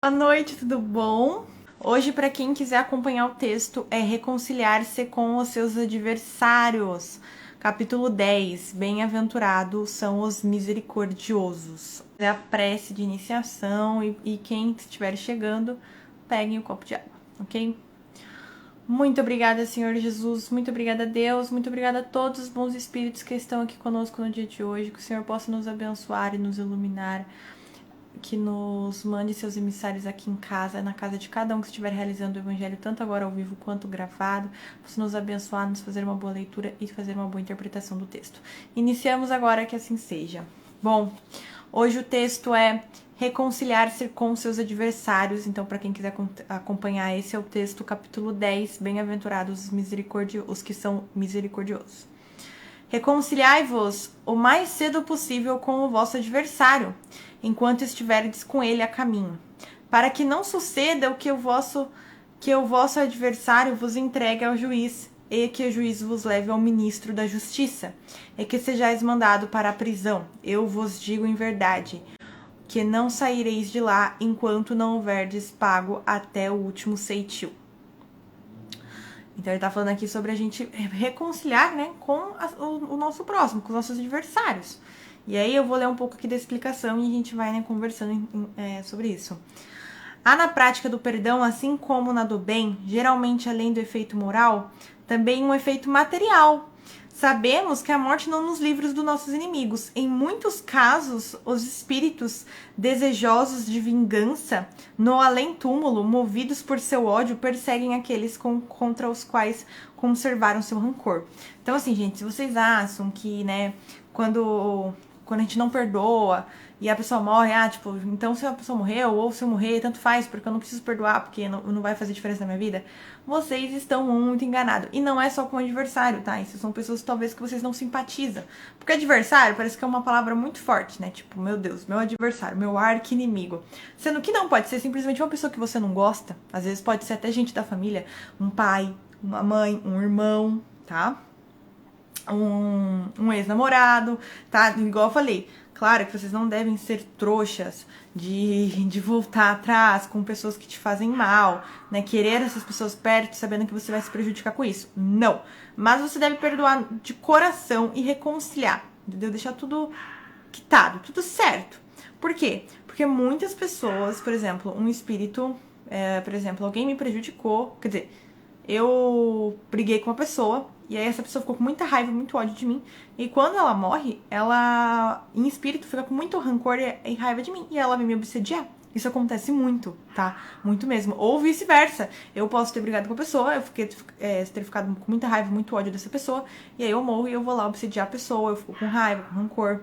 Boa noite, tudo bom? Hoje, para quem quiser acompanhar o texto, é reconciliar-se com os seus adversários. Capítulo 10. Bem-aventurados são os misericordiosos. É a prece de iniciação e quem estiver chegando, peguem o copo de água, ok? Muito obrigada, Senhor Jesus. Muito obrigada, Deus. Muito obrigada a todos os bons espíritos que estão aqui conosco no dia de hoje. Que o Senhor possa nos abençoar e nos iluminar, que nos mande seus emissários aqui em casa, na casa de cada um que estiver realizando o evangelho, tanto agora ao vivo quanto gravado, possa nos abençoar, nos fazer uma boa leitura e fazer uma boa interpretação do texto. Iniciamos agora, que assim seja. Bom, hoje o texto é reconciliar-se com seus adversários, então para quem quiser acompanhar, esse é o texto, capítulo 10, bem-aventurados os que são misericordiosos. Reconciliai-vos o mais cedo possível com o vosso adversário, enquanto estiverdes com ele a caminho, para que não suceda o que o vosso adversário vos entregue ao juiz, e que o juiz vos leve ao ministro da justiça, e que sejais mandado para a prisão. Eu vos digo em verdade, que não saireis de lá enquanto não houverdes pago até o último ceitil. Então ele tá falando aqui sobre a gente reconciliar, né, com o nosso próximo, com os nossos adversários. E aí eu vou ler um pouco aqui da explicação e a gente vai, né, conversando sobre isso. Há na prática do perdão, assim como na do bem, geralmente além do efeito moral, também um efeito material. Sabemos que a morte não nos livra dos nossos inimigos. Em muitos casos, os espíritos desejosos de vingança, no além-túmulo, movidos por seu ódio, perseguem aqueles contra os quais conservaram seu rancor. Então, assim, gente, se vocês acham que, né, quando a gente não perdoa e a pessoa morre, tipo, então se a pessoa morreu ou se eu morrer, tanto faz, porque eu não preciso perdoar, porque não vai fazer diferença na minha vida, vocês estão muito enganados. E não é só com o adversário, tá? Isso são pessoas talvez que vocês não simpatizam. Porque adversário parece que é uma palavra muito forte, né? Tipo, meu Deus, meu adversário, meu arqui-inimigo. Sendo que não, pode ser simplesmente uma pessoa que você não gosta. Às vezes pode ser até gente da família, um pai, uma mãe, um irmão, tá? Um ex-namorado, tá? Igual eu falei, claro que vocês não devem ser trouxas de voltar atrás com pessoas que te fazem mal, né? Querer essas pessoas perto, sabendo que você vai se prejudicar com isso. Não. Mas você deve perdoar de coração e reconciliar, entendeu? Deixar tudo quitado, tudo certo. Por quê? Porque muitas pessoas, por exemplo, um espírito, por exemplo, alguém me prejudicou, quer dizer, eu briguei com uma pessoa, e aí essa pessoa ficou com muita raiva, muito ódio de mim. E quando ela morre, ela, em espírito, fica com muito rancor e raiva de mim. E ela vem me obsediar. Isso acontece muito, tá? Muito mesmo. Ou vice-versa. Eu posso ter brigado com a pessoa, ter ficado com muita raiva, muito ódio dessa pessoa. E aí eu morro e eu vou lá obsediar a pessoa, eu fico com raiva, com rancor.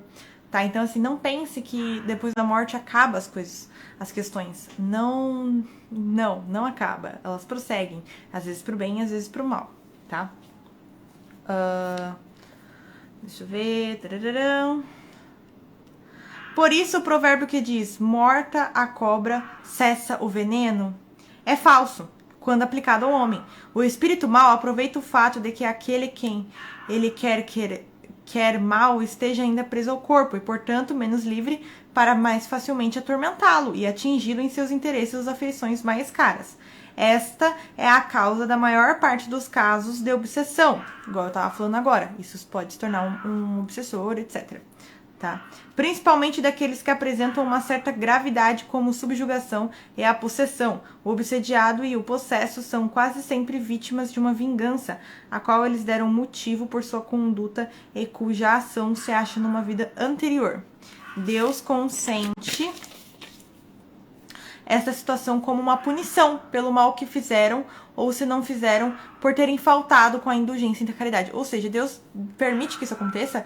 Tá? Então, assim, não pense que depois da morte acaba as coisas, as questões. Não acaba. Elas prosseguem. Às vezes pro bem, às vezes pro mal, tá? Deixa eu ver. Tarararão. Por isso o provérbio que diz: morta a cobra, cessa o veneno, é falso quando aplicado ao homem. O espírito mau aproveita o fato de que aquele quem ele quer mal esteja ainda preso ao corpo e, portanto, menos livre para mais facilmente atormentá-lo e atingi-lo em seus interesses ou afeições mais caras. Esta é a causa da maior parte dos casos de obsessão, igual eu estava falando agora. Isso pode se tornar um obsessor, etc. Tá? Principalmente daqueles que apresentam uma certa gravidade, como subjugação e a possessão. O obsediado e o possesso são quase sempre vítimas de uma vingança, a qual eles deram motivo por sua conduta e cuja ação se acha numa vida anterior. Deus consente essa situação como uma punição pelo mal que fizeram ou se não fizeram por terem faltado com a indulgência e a caridade. Ou seja, Deus permite que isso aconteça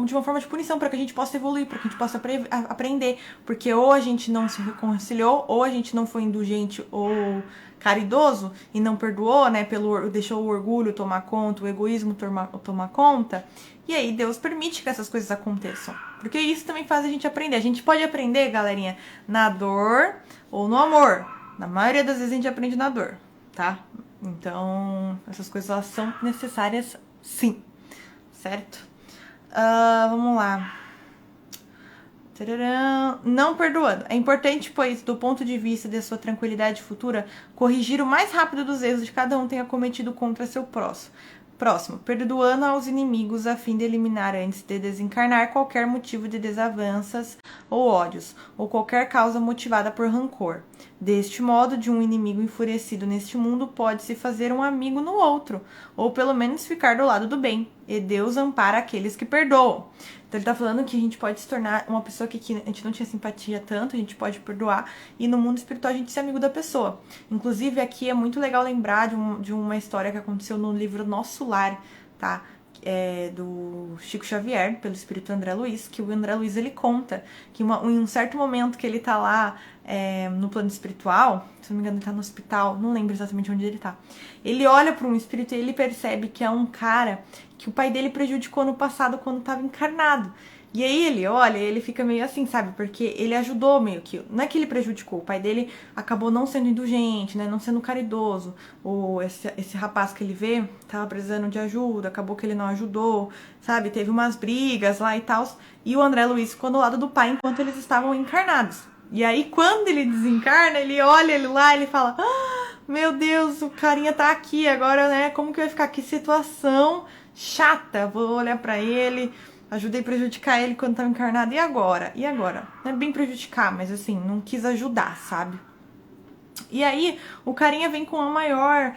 de uma forma de punição, para que a gente possa evoluir, para que a gente possa aprender. Porque ou a gente não se reconciliou, ou a gente não foi indulgente ou caridoso e não perdoou, né? Deixou o orgulho tomar conta, o egoísmo tomar conta. E aí Deus permite que essas coisas aconteçam. Porque isso também faz a gente aprender. A gente pode aprender, galerinha, na dor ou no amor. Na maioria das vezes a gente aprende na dor, tá? Então, essas coisas elas são necessárias sim, certo? Vamos lá. Não perdoando. É importante, pois, do ponto de vista de sua tranquilidade futura, corrigir o mais rápido dos erros de cada um tenha cometido contra seu próximo, perdoando aos inimigos a fim de eliminar antes de desencarnar qualquer motivo de desavenças ou ódios, ou qualquer causa motivada por rancor. Deste modo, de um inimigo enfurecido neste mundo pode-se fazer um amigo no outro, ou pelo menos ficar do lado do bem, e Deus ampara aqueles que perdoam. Então ele tá falando que a gente pode se tornar uma pessoa que a gente não tinha simpatia tanto, a gente pode perdoar, e no mundo espiritual a gente ser amigo da pessoa. Inclusive aqui é muito legal lembrar de uma história que aconteceu no livro Nosso Lar, tá? Do Chico Xavier, pelo espírito André Luiz, que o André Luiz ele conta que em um certo momento que ele tá lá no plano espiritual, se não me engano ele tá no hospital, não lembro exatamente onde ele tá, ele olha para um espírito e ele percebe que é um cara que o pai dele prejudicou no passado quando estava encarnado. E aí ele olha e ele fica meio assim, sabe? Porque ele ajudou meio que... Não é que ele prejudicou, o pai dele acabou não sendo indulgente, né? Não sendo caridoso. Ou esse rapaz que ele vê tava precisando de ajuda, acabou que ele não ajudou, sabe? Teve umas brigas lá e tal. E o André Luiz ficou do lado do pai enquanto eles estavam encarnados. E aí quando ele desencarna, ele olha ele lá e ele fala... meu Deus, o carinha tá aqui agora, né? Como que vai ficar? Que situação chata. Vou olhar pra ele, ajudei a prejudicar ele quando tava encarnado. E agora? E agora? Não é bem prejudicar, mas assim, não quis ajudar, sabe? E aí, o carinha vem com o maior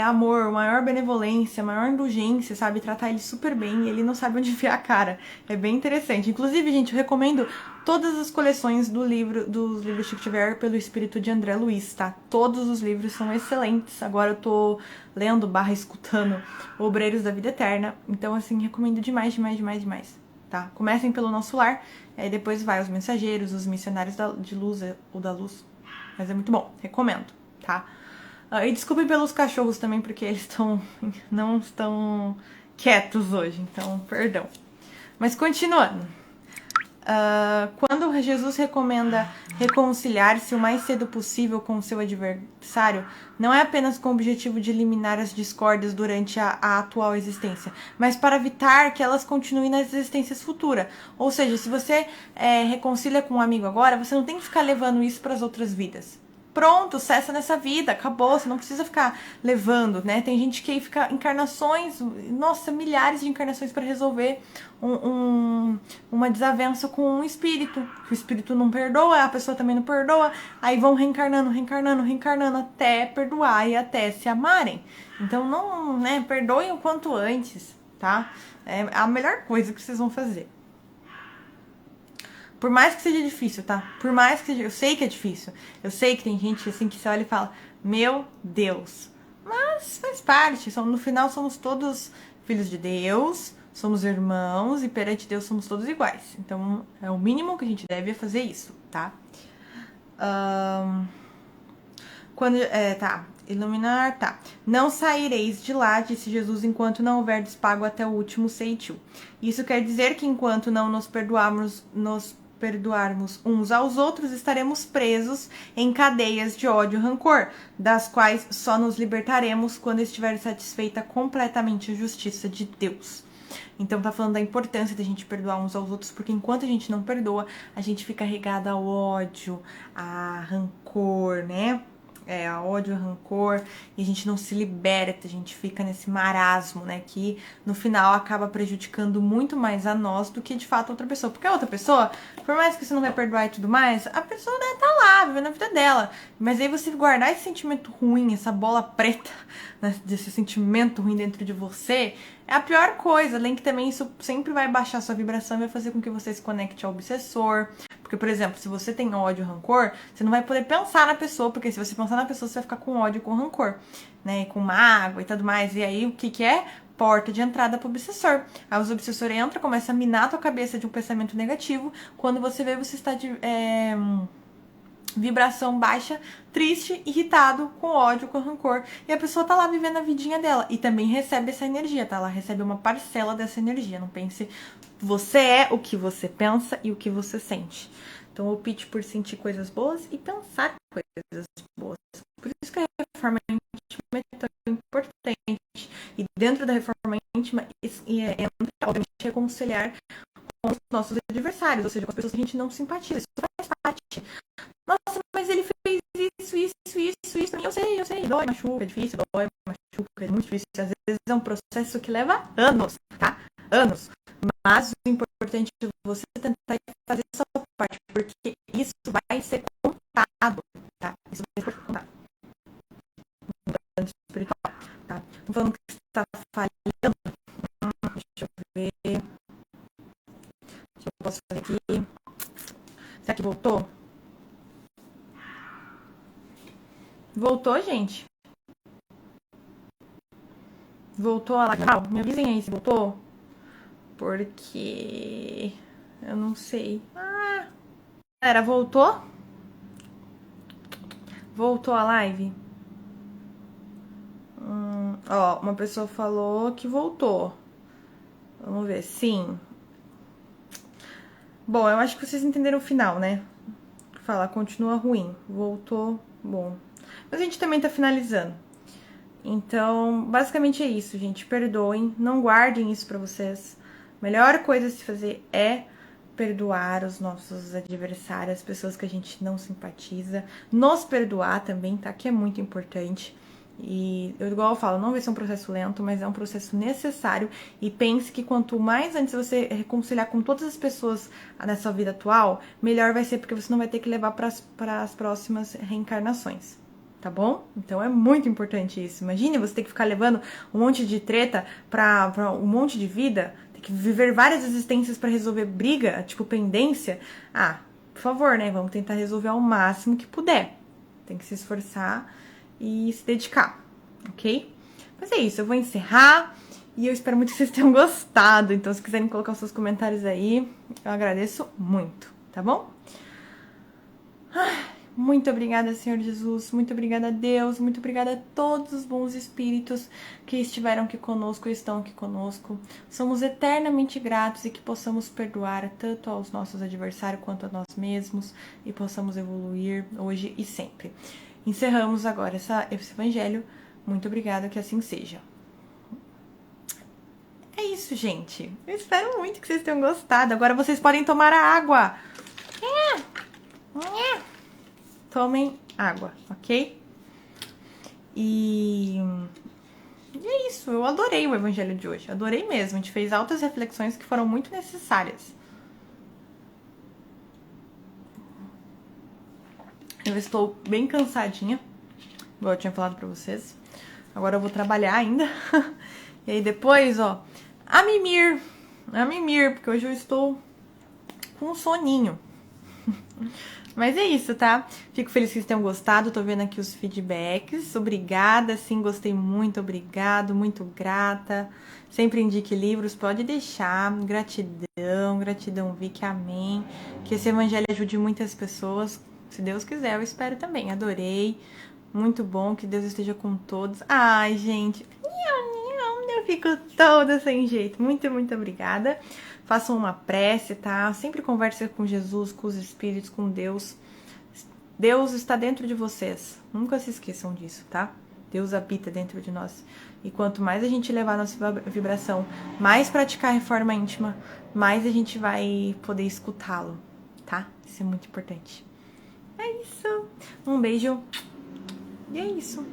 amor, maior benevolência, maior indulgência, sabe? Tratar ele super bem e ele não sabe onde enfiar a cara. É bem interessante. Inclusive, gente, eu recomendo todas as coleções dos livros Chico Xavier pelo espírito de André Luiz, tá? Todos os livros são excelentes. Agora eu tô lendo / escutando Obreiros da Vida Eterna. Então, assim, recomendo demais, tá? Comecem pelo Nosso Lar, depois vai os Mensageiros, os Missionários de Luz ou da Luz. Mas é muito bom, recomendo, tá? E desculpem pelos cachorros também, porque eles não estão quietos hoje, então, perdão. Mas continuando. Quando Jesus recomenda reconciliar-se o mais cedo possível com o seu adversário, não é apenas com o objetivo de eliminar as discórdias durante a atual existência, mas para evitar que elas continuem nas existências futuras. Ou seja, se você reconcilia com um amigo agora, você não tem que ficar levando isso para as outras vidas. Pronto, cessa nessa vida, acabou, você não precisa ficar levando, né? Tem gente que fica encarnações, nossa, milhares de encarnações para resolver uma desavença com um espírito, que o espírito não perdoa, a pessoa também não perdoa, aí vão reencarnando até perdoar e até se amarem. Então não, né, perdoem o quanto antes, tá? É a melhor coisa que vocês vão fazer. Por mais que seja difícil, tá? Por mais que seja... Eu sei que é difícil. Eu sei que tem gente assim que você olha e fala, meu Deus. Mas faz parte. No final somos todos filhos de Deus, somos irmãos e perante Deus somos todos iguais. Então é o mínimo que a gente deve fazer isso, tá? Iluminar, tá. Não saireis de lá, disse Jesus, enquanto não houverdes pago até o último ceitil. Isso quer dizer que enquanto não nos perdoarmos uns aos outros, estaremos presos em cadeias de ódio e rancor, das quais só nos libertaremos quando estiver satisfeita completamente a justiça de Deus. Então tá falando da importância da gente perdoar uns aos outros, porque enquanto a gente não perdoa, a gente fica regada a ódio, a rancor, né? A ódio, a rancor, e a gente não se liberta, a gente fica nesse marasmo, né, que no final acaba prejudicando muito mais a nós do que de fato a outra pessoa, porque a outra pessoa, por mais que você não vai perdoar e tudo mais, a pessoa, né, tá lá, vivendo a vida dela, mas aí você guardar esse sentimento ruim, essa bola preta, né, desse sentimento ruim dentro de você, é a pior coisa, além que também isso sempre vai baixar sua vibração e vai fazer com que você se conecte ao obsessor. Porque, por exemplo, se você tem ódio e rancor, você não vai poder pensar na pessoa, porque se você pensar na pessoa, você vai ficar com ódio e com rancor, né? E com mágoa e tudo mais. E aí, o que é? Porta de entrada pro obsessor. Aí os obsessores entram, começam a minar a tua cabeça de um pensamento negativo. Quando você vê, você está de vibração baixa, triste, irritado, com ódio, com rancor. E a pessoa tá lá vivendo a vidinha dela. E também recebe essa energia, tá? Ela recebe uma parcela dessa energia. Não pense... Você é o que você pensa e o que você sente. Então, opte por sentir coisas boas e pensar coisas boas. Por isso que a reforma íntima é tão importante. E dentro da reforma íntima, entra, obviamente, reconciliar com os nossos adversários, ou seja, com as pessoas que a gente não simpatiza. Isso faz parte. Nossa, mas ele fez isso pra mim. Eu sei. Dói, machuca, é difícil, dói, machuca, é muito difícil. Às vezes é um processo que leva anos, tá? Anos. Mas o importante é você tentar fazer a sua parte, porque isso vai ser contado, tá? Isso vai ser contado. Espiritual, tá? Não falando que está falhando. Deixa eu ver. O que eu posso fazer aqui? Será que voltou? Voltou, gente? Voltou a live? Me avisem aí se voltou. Porque eu não sei. Galera, voltou? Voltou a live? Ó, uma pessoa falou que voltou. Vamos ver. Sim. Bom, eu acho que vocês entenderam o final, né? Fala, continua ruim. Voltou, bom. Mas a gente também tá finalizando. Então, basicamente é isso, gente. Perdoem, não guardem isso pra vocês. A melhor coisa a se fazer é perdoar os nossos adversários, as pessoas que a gente não simpatiza. Nos perdoar também, tá? Que é muito importante. E, igual eu falo, não vai ser um processo lento, mas é um processo necessário. E pense que quanto mais antes você reconciliar com todas as pessoas na sua vida atual, melhor vai ser, porque você não vai ter que levar para as próximas reencarnações. Tá bom? Então é muito importante isso. Imagine você ter que ficar levando um monte de treta pra um monte de vida, ter que viver várias existências para resolver briga, tipo pendência. Ah, por favor, né? Vamos tentar resolver ao máximo que puder. Tem que se esforçar e se dedicar, ok? Mas é isso, eu vou encerrar e eu espero muito que vocês tenham gostado. Então, se quiserem colocar os seus comentários aí, eu agradeço muito, tá bom? Muito obrigada, Senhor Jesus, muito obrigada a Deus, muito obrigada a todos os bons espíritos que estiveram aqui conosco e estão aqui conosco. Somos eternamente gratos e que possamos perdoar tanto aos nossos adversários quanto a nós mesmos e possamos evoluir hoje e sempre. Encerramos agora esse evangelho. Muito obrigada, que assim seja. É isso, gente. Eu espero muito que vocês tenham gostado. Agora vocês podem tomar a água. Tomem água, ok? E é isso, eu adorei o evangelho de hoje, adorei mesmo. A gente fez altas reflexões que foram muito necessárias. Eu estou bem cansadinha, igual eu tinha falado pra vocês. Agora eu vou trabalhar ainda. E aí depois, ó, a mimir, porque hoje eu estou com um soninho. Mas é isso, tá? Fico feliz que vocês tenham gostado. Tô vendo aqui os feedbacks. Obrigada, sim, gostei muito. Obrigado, muito grata. Sempre indique livros, pode deixar. Gratidão, Vicky, amém. Que esse evangelho ajude muitas pessoas. Se Deus quiser, eu espero também. Adorei. Muito bom, que Deus esteja com todos. Ai, gente. Eu fico toda sem jeito. Muito obrigada. Façam uma prece, tá? Sempre converse com Jesus, com os espíritos, com Deus. Deus está dentro de vocês. Nunca se esqueçam disso, tá? Deus habita dentro de nós. E quanto mais a gente levar a nossa vibração, mais praticar a reforma íntima, mais a gente vai poder escutá-lo, tá? Isso é muito importante. É isso. Um beijo. E é isso.